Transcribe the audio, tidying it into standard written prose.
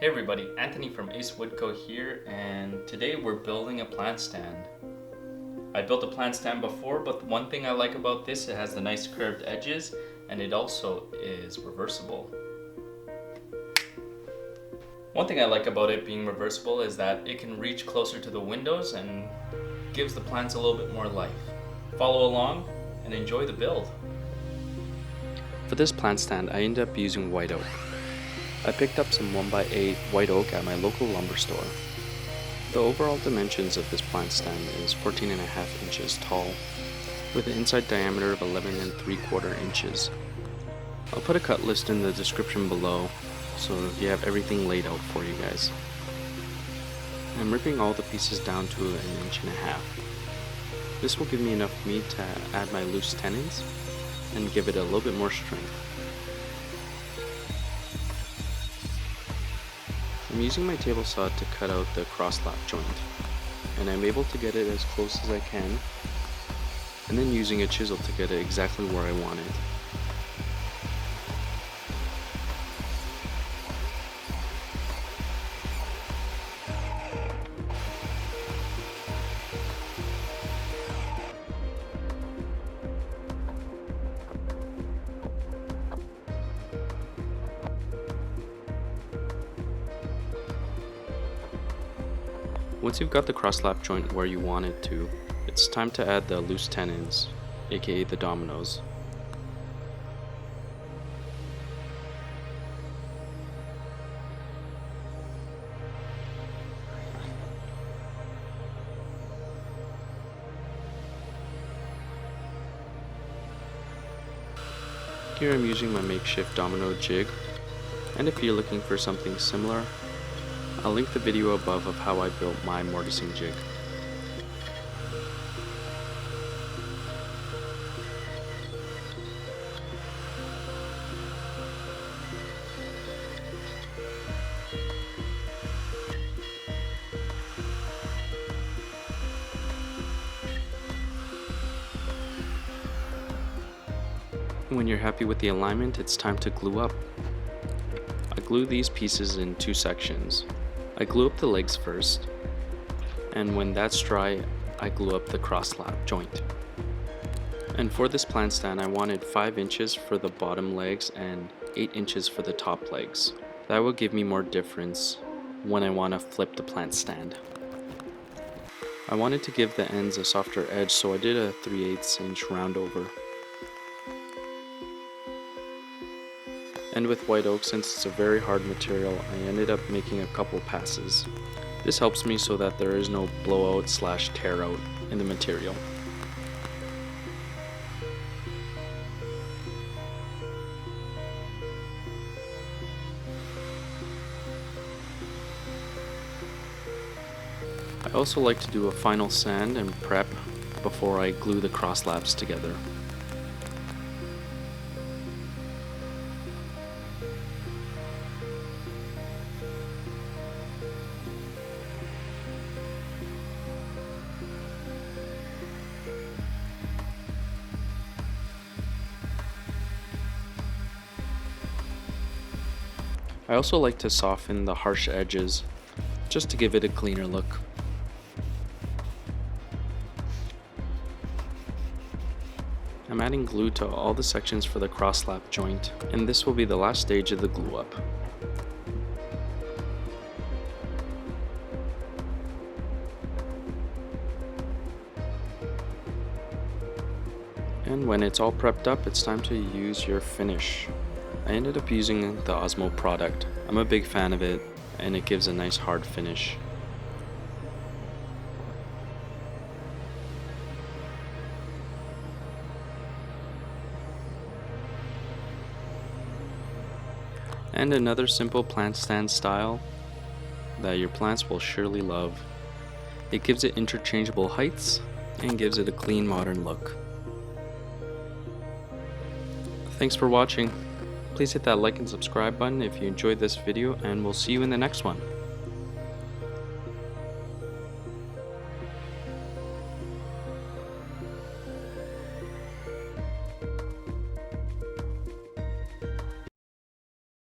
Hey everybody, Anthony from Ace Woodco here, and today we're building a plant stand. I built a plant stand before, but one thing I like about this, it has the nice curved edges and it also is reversible. One thing I like about it being reversible is that it can reach closer to the windows and gives the plants a little bit more life. Follow along and enjoy the build. For this plant stand, I ended up using white oak. I picked up some 1x8 white oak at my local lumber store. The overall dimensions of this plant stand is 14.5 inches tall, with an inside diameter of 11.75 inches. I'll put a cut list in the description below, so you have everything laid out for you guys. I'm ripping all the pieces down to 1.5 inches. This will give me enough meat to add my loose tenons and give it a little bit more strength. I'm using my table saw to cut out the cross-lap joint, and I'm able to get it as close as I can, and then using a chisel to get it exactly where I want it. Once you've got the cross-lap joint where you want it to, it's time to add the loose tenons, aka the dominoes. Here I'm using my makeshift domino jig, and if you're looking for something similar, I'll link the video above of how I built my mortising jig. When you're happy with the alignment, it's time to glue up. I glue these pieces in 2 sections. I glue up the legs first, and when that's dry, I glue up the cross-lap joint. And for this plant stand, I wanted 5 inches for the bottom legs and 8 inches for the top legs. That will give me more difference when I want to flip the plant stand. I wanted to give the ends a softer edge, so I did a 3/8 inch round over. And with white oak, since it's a very hard material, I ended up making a couple passes. This helps me so that there is no blowout / tear out in the material. I also like to do a final sand and prep before I glue the cross laps together. I also like to soften the harsh edges just to give it a cleaner look. I'm adding glue to all the sections for the cross-lap joint, and this will be the last stage of the glue up. And when it's all prepped up, it's time to use your finish. I ended up using the Osmo product. I'm a big fan of it, and it gives a nice hard finish. And another simple plant stand style that your plants will surely love. It gives it interchangeable heights and gives it a clean modern look. Thanks for watching. Please hit that like and subscribe button if you enjoyed this video, and we'll see you in the next one.